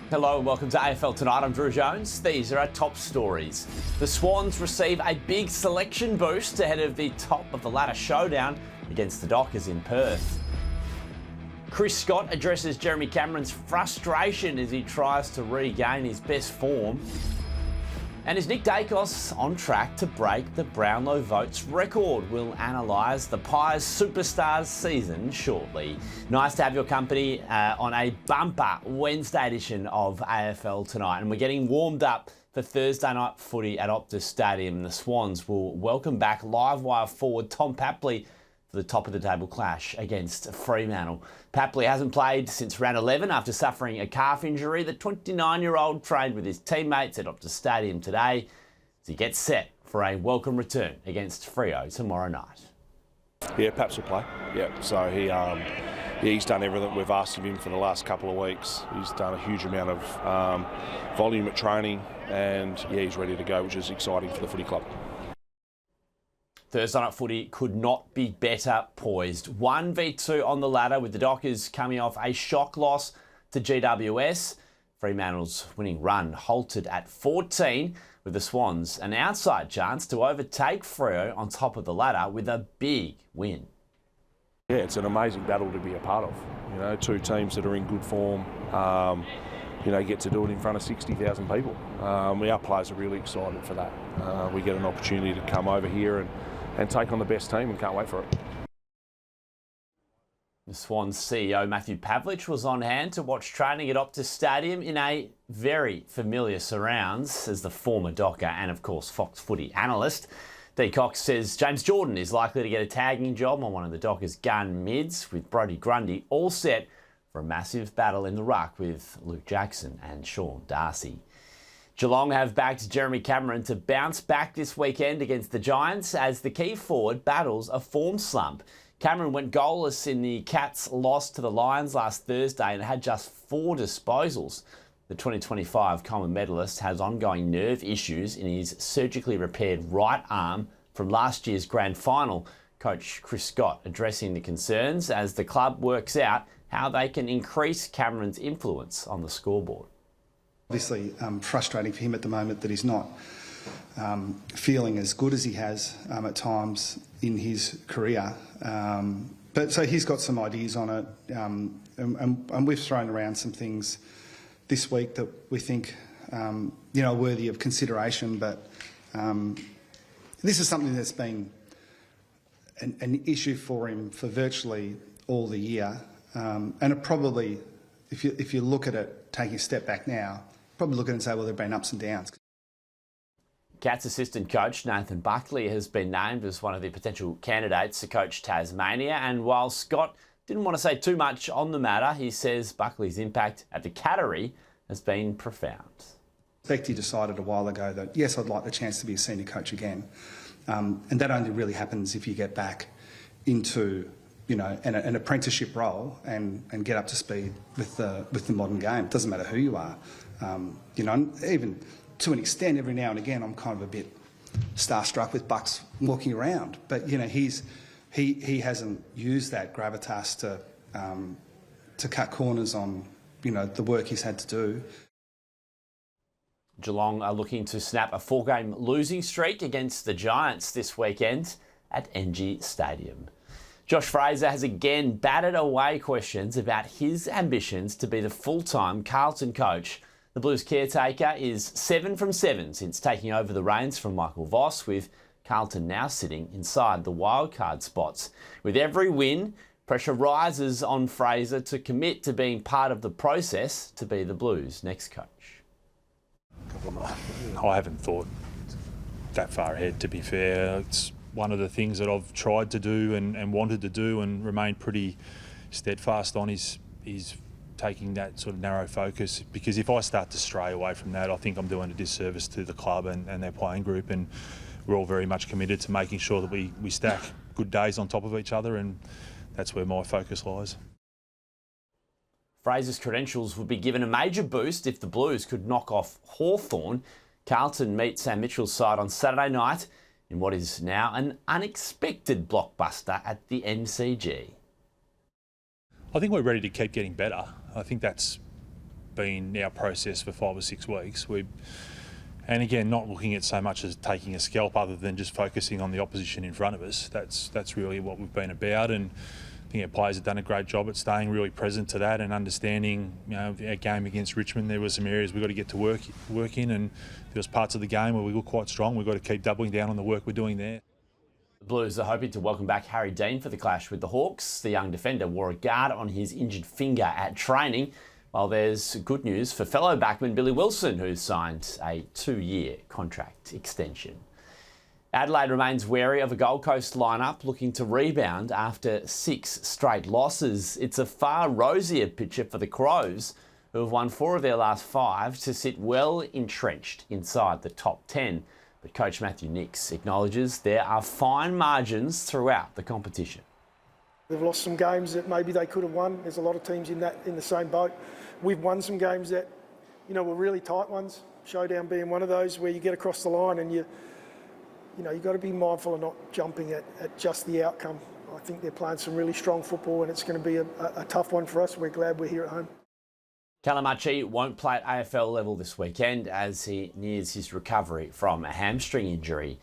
Hello and welcome to AFL Tonight. I'm Drew Jones. These are our top stories. The Swans receive a big selection boost ahead of the top of the ladder showdown against the Dockers in Perth. Chris Scott addresses Jeremy Cameron's frustration as he tries to regain his best form. And is Nick Daicos on track to break the Brownlow votes record? We'll analyse the Pies Superstars season shortly. Nice to have your company on a bumper Wednesday edition of AFL Tonight. And we're getting warmed up for Thursday night footy at Optus Stadium. The Swans will welcome back live wire forward Tom Papley for the top of the table clash against Fremantle. Papley hasn't played since round 11 after suffering a calf injury. The 29-year-old trained with his teammates at Optus Stadium today as he gets set for a welcome return against Freo tomorrow night. Yeah, Paps will play. Yeah, so he's done everything we've asked of him for the last couple of weeks. He's done a huge amount of volume at training, and yeah, he's ready to go, which is exciting for the footy club. Thursday night footy could not be better poised. 1v2 on the ladder with the Dockers coming off a shock loss to GWS. Fremantle's winning run halted at 14 with the Swans an outside chance to overtake Freo on top of the ladder with a big win. Yeah, it's an amazing battle to be a part of. You know, two teams that are in good form, get to do it in front of 60,000 people. Our players are really excited for that. We get an opportunity to come over here and take on the best team and can't wait for it. The Swans CEO Matthew Pavlich was on hand to watch training at Optus Stadium in a very familiar surrounds as the former Docker and of course Fox footy analyst. Daicos says James Jordan is likely to get a tagging job on one of the Dockers' gun mids with Brodie Grundy all set for a massive battle in the ruck with Luke Jackson and Sean Darcy. Geelong have backed Jeremy Cameron to bounce back this weekend against the Giants as the key forward battles a form slump. Cameron went goalless in the Cats' loss to the Lions last Thursday and had just 4 disposals. The 2025 Coleman medalist has ongoing nerve issues in his surgically repaired right arm from last year's grand final. Coach Chris Scott addressing the concerns as the club works out how they can increase Cameron's influence on the scoreboard. Obviously frustrating for him at the moment that he's not feeling as good as he has at times in his career. But so he's got some ideas on it, and we've thrown around some things this week that we think are worthy of consideration. But this is something that's been an issue for him for virtually all the year, and it probably, if you look at it, taking a step back now, probably look at it and say, well, there have been ups and downs. Cats assistant coach Nathan Buckley has been named as one of the potential candidates to coach Tasmania, and while Scott didn't want to say too much on the matter, he says Buckley's impact at the Cattery has been profound. He decided a while ago that, yes, I'd like the chance to be a senior coach again, and that only really happens if you get back into an apprenticeship role and get up to speed with the modern game. It doesn't matter who you are. Even to an extent, every now and again, I'm kind of a bit starstruck with Bucks walking around. But he hasn't used that gravitas to cut corners on the work he's had to do. Geelong are looking to snap a 4-game losing streak against the Giants this weekend at NG Stadium. Josh Fraser has again batted away questions about his ambitions to be the full-time Carlton coach. The Blues caretaker is 7 from 7 since taking over the reins from Michael Voss, with Carlton now sitting inside the wildcard spots. With every win, pressure rises on Fraser to commit to being part of the process to be the Blues' next coach. I haven't thought that far ahead, to be fair. It's one of the things that I've tried to do and wanted to do and remained pretty steadfast on is taking that sort of narrow focus, because if I start to stray away from that, I think I'm doing a disservice to the club and their playing group, and we're all very much committed to making sure that we stack good days on top of each other, and that's where my focus lies. Fraser's credentials would be given a major boost if the Blues could knock off Hawthorn. Carlton meet Sam Mitchell's side on Saturday night in what is now an unexpected blockbuster at the MCG. I think we're ready to keep getting better. I think that's been our process for 5 or 6 weeks. And again, not looking at so much as taking a scalp, other than just focusing on the opposition in front of us. That's really what we've been about, and I think our players have done a great job at staying really present to that and understanding, our game against Richmond. There were some areas we've got to get to work in, and there was parts of the game where we were quite strong. We've got to keep doubling down on the work we're doing there. The Blues are hoping to welcome back Harry Dean for the clash with the Hawks. The young defender wore a guard on his injured finger at training, while there's good news for fellow backman Billy Wilson, who's signed a 2-year contract extension. Adelaide remains wary of a Gold Coast lineup looking to rebound after 6 straight losses. It's a far rosier picture for the Crows, who have won 4 of their last 5 to sit well entrenched inside the top 10. But coach Matthew Nicks acknowledges there are fine margins throughout the competition. They've lost some games that maybe they could have won. There's a lot of teams in the same boat. We've won some games that, were really tight ones. Showdown being one of those where you get across the line and you've got to be mindful of not jumping at just the outcome. I think they're playing some really strong football, and it's going to be a tough one for us. We're glad we're here at home. Calamachi won't play at AFL level this weekend as he nears his recovery from a hamstring injury.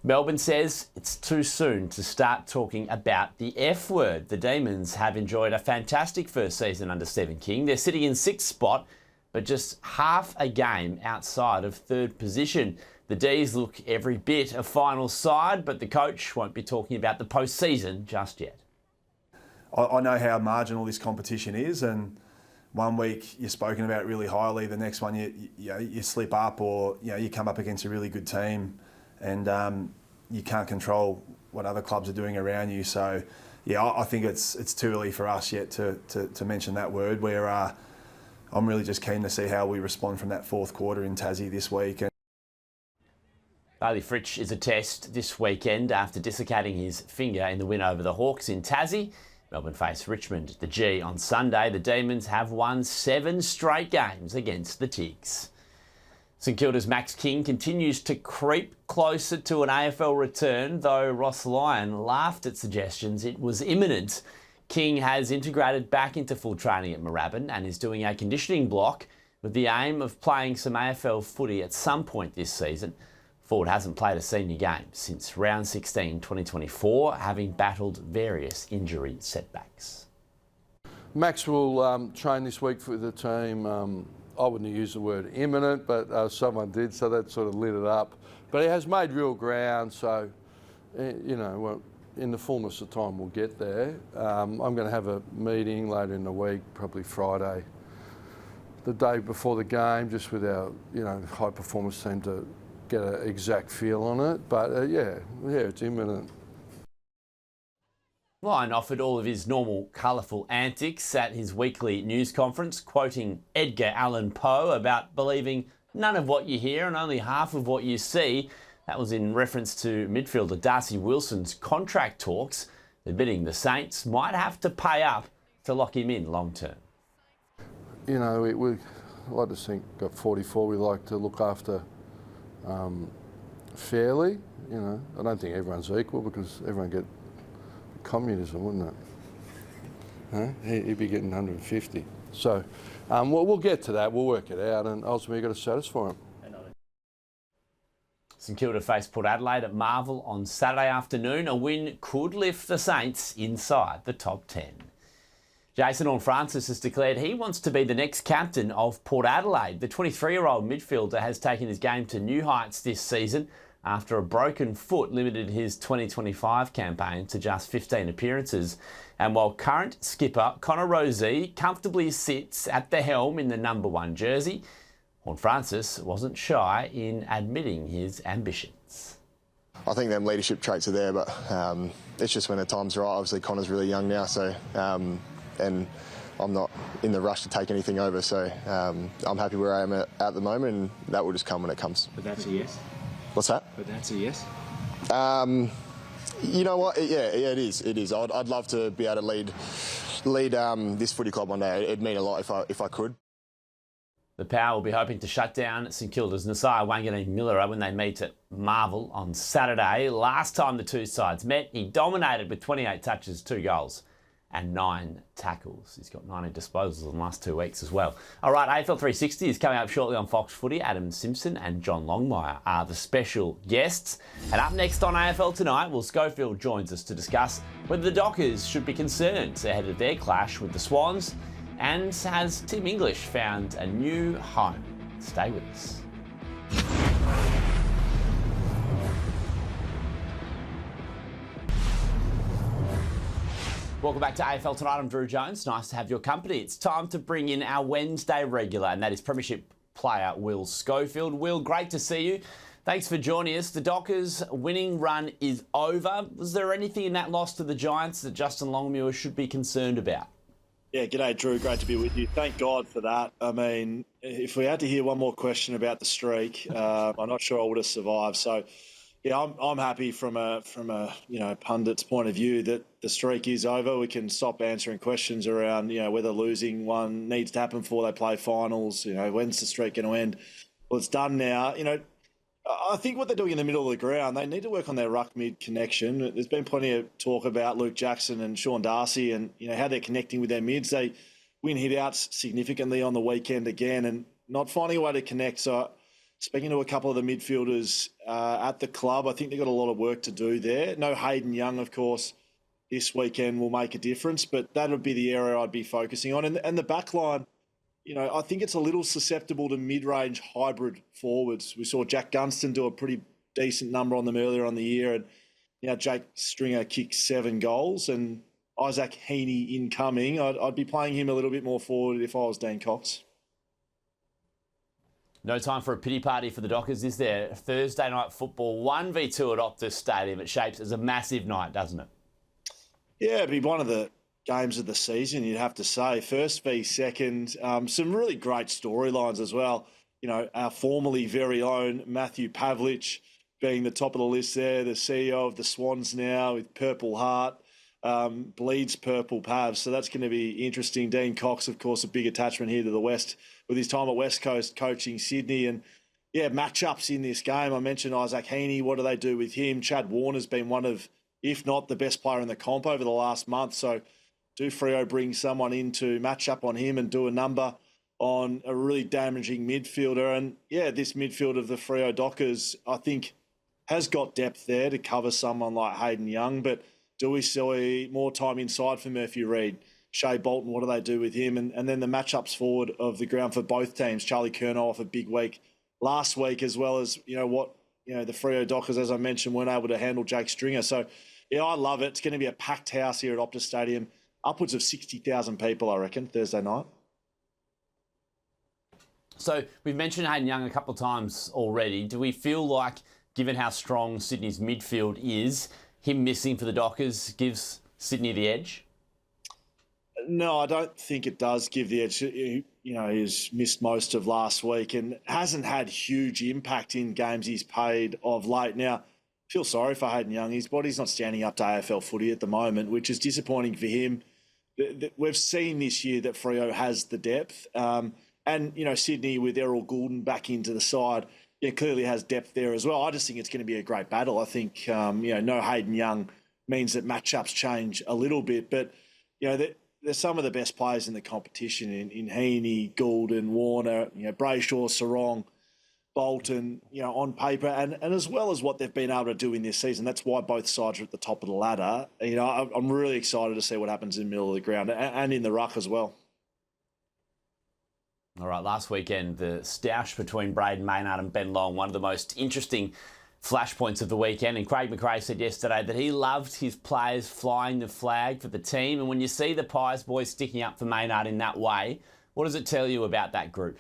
Melbourne says it's too soon to start talking about the F word. The Demons have enjoyed a fantastic first season under Stephen King. They're sitting in 6th spot, but just half a game outside of 3rd position. The D's look every bit a final side, but the coach won't be talking about the postseason just yet. I know how marginal this competition is, and one week you're spoken about really highly, the next one you slip up, or you come up against a really good team, and you can't control what other clubs are doing around you. So I think it's too early for us yet to mention that word. Where I'm really just keen to see how we respond from that 4th quarter in Tassie this week. Bailey Fritsch is a test this weekend after dislocating his finger in the win over the Hawks in Tassie. Melbourne face Richmond at the G on Sunday. The Demons have won 7 straight games against the Tigs. St Kilda's Max King continues to creep closer to an AFL return, though Ross Lyon laughed at suggestions it was imminent. King has integrated back into full training at Moorabbin and is doing a conditioning block with the aim of playing some AFL footy at some point this season. Ford hasn't played a senior game since round 16 2024, having battled various injury setbacks. Max will train this week for the team. I wouldn't use the word imminent, but someone did, so that sort of lit it up. But he has made real ground, so, in the fullness of time we'll get there. I'm going to have a meeting later in the week, probably Friday, the day before the game, just with our, high performance team to get an exact feel on it. But it's imminent. Lyon offered all of his normal colourful antics at his weekly news conference, quoting Edgar Allan Poe about believing none of what you hear and only half of what you see. That was in reference to midfielder Darcy Wilson's contract talks, admitting the Saints might have to pay up to lock him in long term. We like to think, got 44, we like to look after fairly. I don't think everyone's equal, because everyone get communism, wouldn't it? Huh? He'd be getting 150. So we'll get to that, we'll work it out, and ultimately you've got to satisfy him. St Kilda face Port Adelaide at Marvel on Saturday afternoon. A win could lift the Saints inside the top 10. Jason Horne-Francis has declared he wants to be the next captain of Port Adelaide. The 23-year-old midfielder has taken his game to new heights this season after a broken foot limited his 2025 campaign to just 15 appearances. And while current skipper Connor Rozee comfortably sits at the helm in the number 1 jersey, Horne-Francis wasn't shy in admitting his ambitions. I think them leadership traits are there, but it's just when the time's right. Obviously Connor's really young now, so and I'm not in the rush to take anything over, so I'm happy where I am at the moment, and that will just come when it comes. But that's a yes? What's that? But that's a yes? You know what? Yeah, it is. It is. I'd love to be able to lead this footy club one day. It'd mean a lot if I could. The Power will be hoping to shut down St Kilda's Nasiah Wanganeen-Millera when they meet at Marvel on Saturday. Last time the two sides met, he dominated with 28 touches, 2 goals and 9 tackles. He's got 90 disposals in the last 2 weeks as well. All right, AFL 360 is coming up shortly on Fox Footy. Adam Simpson and John Longmire are the special guests. And up next on AFL Tonight, Schofield joins us to discuss whether the Dockers should be concerned ahead of their clash with the Swans, and has Tim English found a new home. Stay with us. Welcome back to AFL Tonight. I'm Drew Jones. Nice to have your company. It's time to bring in our Wednesday regular, and that is Premiership player Will Schofield. Will, great to see you. Thanks for joining us. The Dockers' winning run is over. Was there anything in that loss to the Giants that Justin Longmuir should be concerned about? Yeah, g'day, Drew. Great to be with you. Thank God for that. I mean, if we had to hear one more question about the streak, I'm not sure I would have survived. So, yeah, I'm happy from a pundit's point of view that the streak is over. We can stop answering questions around whether losing one needs to happen before they play finals. When's the streak going to end? Well, it's done now. I think what they're doing in the middle of the ground, they need to work on their ruck mid connection. There's been plenty of talk about Luke Jackson and Sean Darcy and how they're connecting with their mids. They win hit-outs significantly on the weekend again and not finding a way to connect. So speaking to a couple of the midfielders at the club, I think they've got a lot of work to do there. No Hayden Young, of course, this weekend will make a difference, but that would be the area I'd be focusing on. And the back line, I think it's a little susceptible to mid-range hybrid forwards. We saw Jack Gunston do a pretty decent number on them earlier on the year, and Jake Stringer kicked 7 goals, and Isaac Heaney incoming. I'd be playing him a little bit more forward if I was Daicos. No time for a pity party for the Dockers, is there? Thursday night football, 1v2 at Optus Stadium. It shapes as a massive night, doesn't it? Yeah, it'd be one of the games of the season, you'd have to say. First v second. Some really great storylines as well. Our formerly very own Matthew Pavlich being the top of the list there, the CEO of the Swans now with Purple Heart, bleeds Purple Pav. So that's going to be interesting. Dean Cox, of course, a big attachment here to the West with his time at West Coast coaching Sydney. And yeah, matchups in this game. I mentioned Isaac Heaney. What do they do with him? Chad Warner's been one of, if not the best player in the comp over the last month. So do Freo bring someone in to match up on him and do a number on a really damaging midfielder? And yeah, this midfield of the Freo Dockers, I think, has got depth there to cover someone like Hayden Young. But do we see more time inside for Murphy Reid? Shea Bolton, what do they do with him? And then the matchups forward of the ground for both teams. Charlie Curnow off a big week last week, as well as, the Freo Dockers, as I mentioned, weren't able to handle Jake Stringer. So, yeah, I love it. It's going to be a packed house here at Optus Stadium. Upwards of 60,000 people, I reckon, Thursday night. So we've mentioned Hayden Young a couple of times already. Do we feel like, given how strong Sydney's midfield is, him missing for the Dockers gives Sydney the edge? No, I don't think it does give the edge. He's missed most of last week and hasn't had huge impact in games he's played of late. Now, I feel sorry for Hayden Young. His body's not standing up to AFL footy at the moment, which is disappointing for him. We've seen this year that Freo has the depth. And, Sydney with Errol Goulden back into the side, clearly has depth there as well. I just think it's going to be a great battle. I think, no Hayden Young means that matchups change a little bit. But, they're some of the best players in the competition in Heaney, Goulden, Warner, Brayshaw, Sarong, Bolton, on paper, and as well as what they've been able to do in this season. That's why both sides are at the top of the ladder. I'm really excited to see what happens in the middle of the ground and in the ruck as well. All right, last weekend, the stoush between Braden Maynard and Ben Long, one of the most interesting flashpoints of the weekend. And Craig McRae said yesterday that he loved his players flying the flag for the team. And when you see the Pies boys sticking up for Maynard in that way, what does it tell you about that group?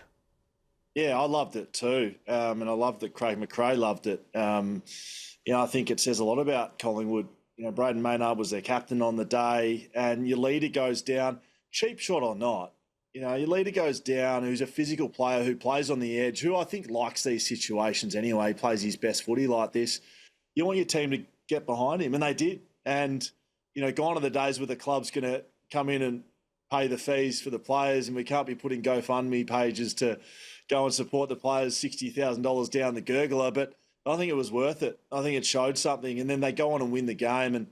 Yeah, I loved it too. And I loved that Craig McRae loved it. I think it says a lot about Collingwood. Braden Maynard was their captain on the day, and your leader goes down, cheap shot or not. Your leader goes down, who's a physical player who plays on the edge, who I think likes these situations anyway, plays his best footy like this. You want your team to get behind him, and they did. And, gone are the days where the club's going to come in and pay the fees for the players, and we can't be putting GoFundMe pages to go and support the players $60,000 down the gurgler. But I think it was worth it. I think it showed something. And then they go on and win the game. And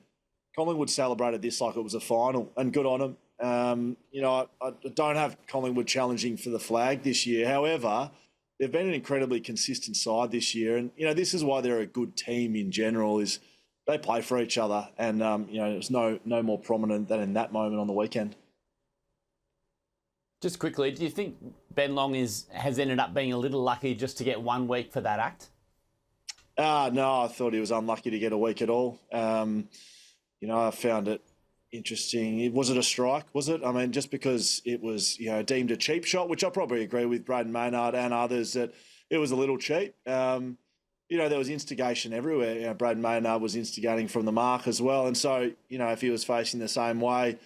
Collingwood celebrated this like it was a final, and good on them. I don't have Collingwood challenging for the flag this year. However, they've been an incredibly consistent side this year, and this is why they're a good team in general. Is they play for each other, and it's no more prominent than in that moment on the weekend. Just quickly, do you think Ben Long has ended up being a little lucky just to get 1 week for that act? No, I thought he was unlucky to get a week at all. I found it interesting. Was it a strike? Was it? I mean, just because it was deemed a cheap shot, which I probably agree with Braden Maynard and others that it was a little cheap. There was instigation everywhere. Braden Maynard was instigating from the mark as well, and so if he was facing the same way.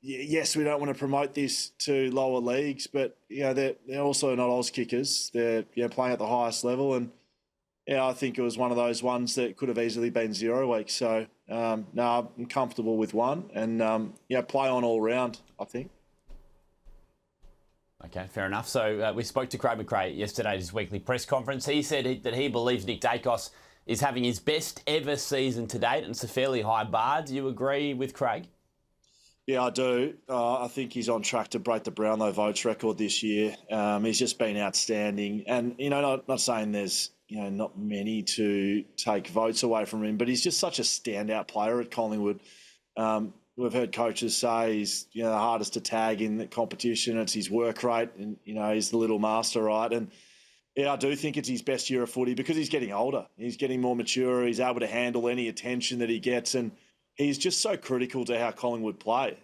Yes, we don't want to promote this to lower leagues, but they're also not Oz kickers. They're playing at the highest level, and I think it was one of those ones that could have easily been 0 weeks. So no, I'm comfortable with one, and play on all round, I think. Okay, fair enough. So we spoke to Craig McRae yesterday at his weekly press conference. He said that he believes Nick Daicos is having his best ever season to date, and it's a fairly high bar. Do you agree with Craig? Yeah, I do. I think he's on track to break the Brownlow votes record this year. He's just been outstanding. And, not saying there's, not many to take votes away from him, but he's just such a standout player at Collingwood. We've heard coaches say he's, the hardest to tag in the competition. It's his work rate and, he's the little master, right? And, yeah, I do think it's his best year of footy because he's getting older. He's getting more mature. He's able to handle any attention that he gets, and he's just so critical to how Collingwood play.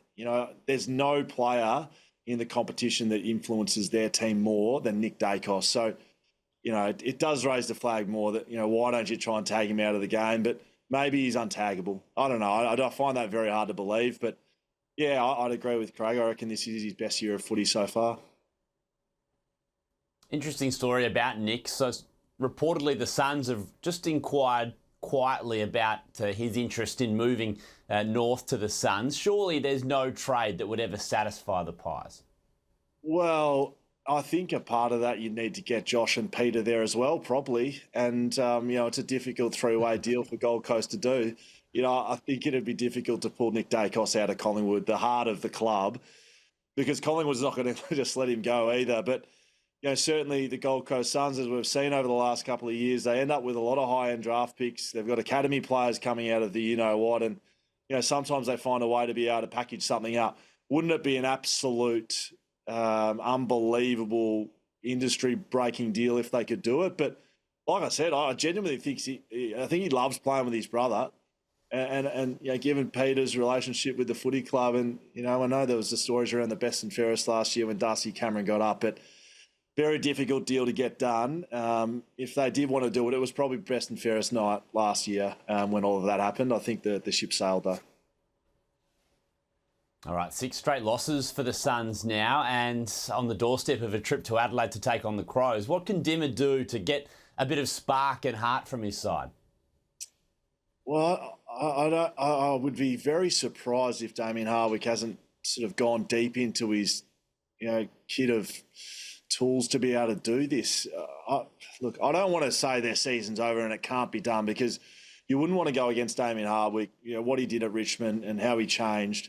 There's no player in the competition that influences their team more than Nick Daicos. So, it does raise the flag more that, why don't you try and tag him out of the game? But maybe he's untaggable. I don't know. I find that very hard to believe. But, yeah, I'd agree with Craig. I reckon this is his best year of footy so far. Interesting story about Nick. So, reportedly the Suns have just inquired quietly about his interest in moving north to the Suns. Surely there's no trade that would ever satisfy the Pies. Well, I think a part of that you need to get Josh and Peter there as well, probably. And, it's a difficult three-way deal for Gold Coast to do. I think it'd be difficult to pull Nick Daicos out of Collingwood, the heart of the club, because Collingwood's not going to just let him go either. But, certainly the Gold Coast Suns, as we've seen over the last couple of years, they end up with a lot of high-end draft picks. They've got academy players coming out of the you-know-what, and, sometimes they find a way to be able to package something up. Wouldn't it be an absolute unbelievable industry-breaking deal if they could do it? But like I said, I genuinely think he loves playing with his brother, and given Peter's relationship with the footy club, and I know there was the stories around the best and fairest last year when Darcy Cameron got up, but very difficult deal to get done. If they did want to do it, it was probably best and fairest night last year when all of that happened. I think the ship sailed though. All right, 6 straight losses for the Suns now, and on the doorstep of a trip to Adelaide to take on the Crows. What can Dimmer do to get a bit of spark and heart from his side? Well, I would be very surprised if Damien Hardwick hasn't sort of gone deep into his, kit of tools to be able to do this. Look, I don't want to say their season's over and it can't be done, because you wouldn't want to go against Damien Hardwick, what he did at Richmond and how he changed.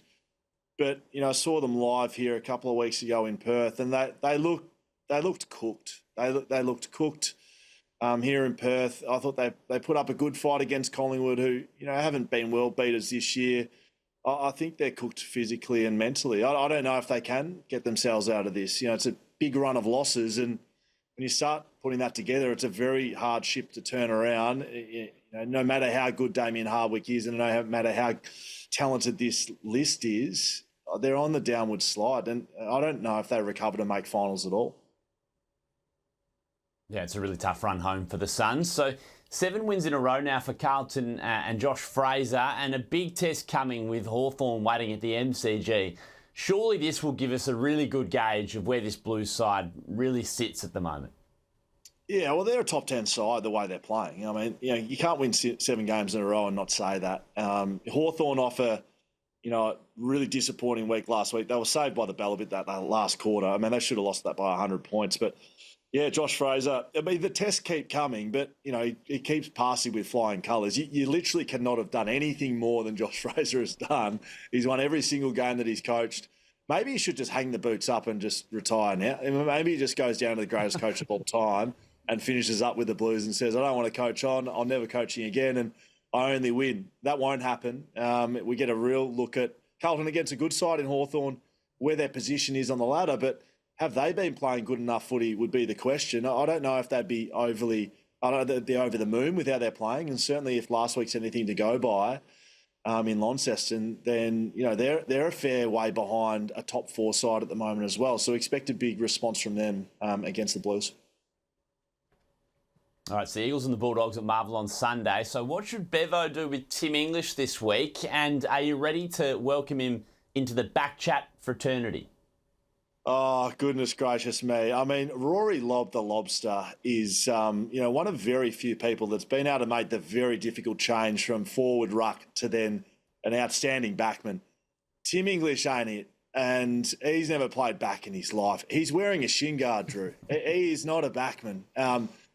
But, I saw them live here a couple of weeks ago in Perth, and they looked cooked. They looked cooked here in Perth. I thought they put up a good fight against Collingwood, who, haven't been world beaters this year. I think they're cooked physically and mentally. I don't know if they can get themselves out of this. It's a big run of losses, and when you start putting that together, it's a very hard ship to turn around. No matter how good Damien Hardwick is, and no matter how talented this list is, they're on the downward slide, and I don't know if they recover to make finals at all. Yeah, it's a really tough run home for the Suns. So 7 wins in a row now for Carlton and Josh Fraser, and a big test coming with Hawthorn waiting at the MCG. Surely this will give us a really good gauge of where this Blues side really sits at the moment. Yeah, well, they're a top 10 side the way they're playing. I mean, you can't win 7 games in a row and not say that. Hawthorn off a really disappointing week last week. They were saved by the bell a bit that last quarter. I mean, they should have lost that by 100 points, but Yeah, Josh Fraser. I mean, the tests keep coming, but, he keeps passing with flying colours. You literally cannot have done anything more than Josh Fraser has done. He's won every single game that he's coached. Maybe he should just hang the boots up and just retire now. Maybe he just goes down to the greatest coach of all time and finishes up with the Blues and says, I don't want to coach on. I'm never coaching again, and I only win. That won't happen. We get a real look at Carlton against a good side in Hawthorn, where their position is on the ladder, but have they been playing good enough footy would be the question. I don't know if they'd be over the moon with how they're playing, and certainly if last week's anything to go by in Launceston, then they're a fair way behind a top 4 side at the moment as well. So expect a big response from them against the Blues. All right, so the Eagles and the Bulldogs at Marvel on Sunday. So what should Bevo do with Tim English this week? And are you ready to welcome him into the Backchat fraternity? Oh, goodness gracious me. I mean, Rory Lobb the Lobster is, one of very few people that's been able to make the very difficult change from forward ruck to then an outstanding backman. Tim English ain't it, and he's never played back in his life. He's wearing a shin guard, Drew. He is not a backman.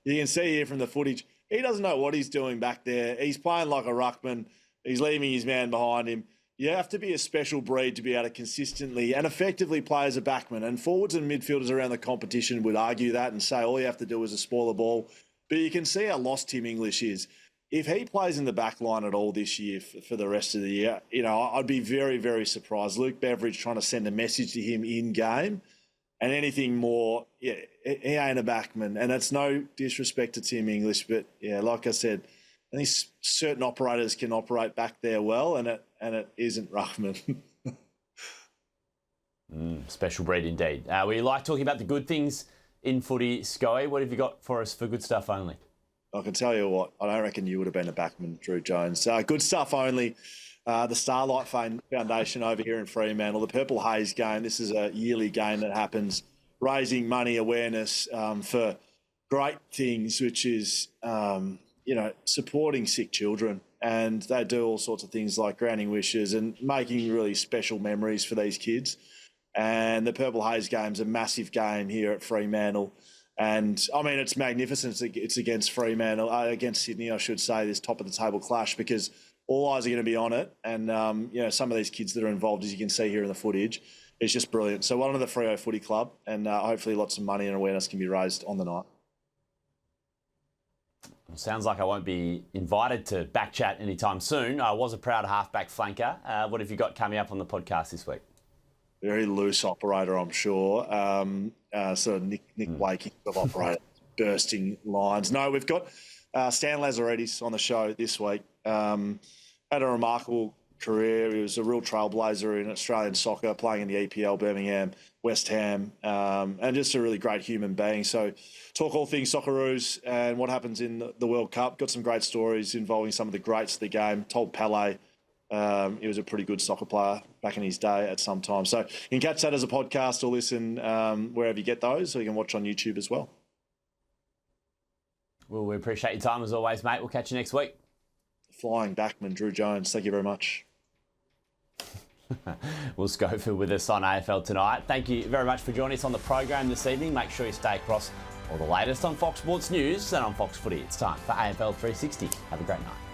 You can see here from the footage, he doesn't know what he's doing back there. He's playing like a ruckman. He's leaving his man behind him. You have to be a special breed to be able to consistently and effectively play as a backman. And forwards and midfielders around the competition would argue that and say all you have to do is a spoil the ball. But you can see how lost Tim English is. If he plays in the back line at all this year for the rest of the year, I'd be very, very surprised. Luke Beveridge trying to send a message to him in game, and anything more, he ain't a backman. And that's no disrespect to Tim English, but like I said, I think certain operators can operate back there well, and it isn't Ruckman. Special breed indeed. We like talking about the good things in footy. Scully, what have you got for us for good stuff only? I can tell you what, I don't reckon you would have been a backman, Drew Jones. Good stuff only. The Starlight Foundation over here in Fremantle, the Purple Haze game. This is a yearly game that happens, raising money awareness for great things, which is supporting sick children. And they do all sorts of things like granting wishes and making really special memories for these kids. And the Purple Haze game's a massive game here at Fremantle. And, I mean, it's magnificent. It's against Fremantle, against Sydney, I should say, this top-of-the-table clash, because all eyes are going to be on it. And, some of these kids that are involved, as you can see here in the footage, it's just brilliant. So well done to the Freo Footy Club, and hopefully lots of money and awareness can be raised on the night. Sounds like I won't be invited to Backchat anytime soon. I was a proud halfback flanker. What have you got coming up on the podcast this week? Very loose operator, I'm sure. Nick Waking of operator, bursting lines. No, we've got Stan Lazaridis on the show this week. Had a remarkable career. He was a real trailblazer in Australian soccer, playing in the EPL, Birmingham, West Ham, and just a really great human being. So talk all things Socceroos and what happens in the World Cup. Got some great stories involving some of the greats of the game. Told Pele he was a pretty good soccer player back in his day at some time. So you can catch that as a podcast or listen wherever you get those, or you can watch on YouTube as well. Well, we appreciate your time as always, mate. We'll catch you next week. Flying backman, Drew Jones. Thank you very much. Will Schofield with us on AFL Tonight. Thank you very much for joining us on the program this evening. Make sure you stay across all the latest on Fox Sports News and on Fox Footy. It's time for AFL 360. Have a great night.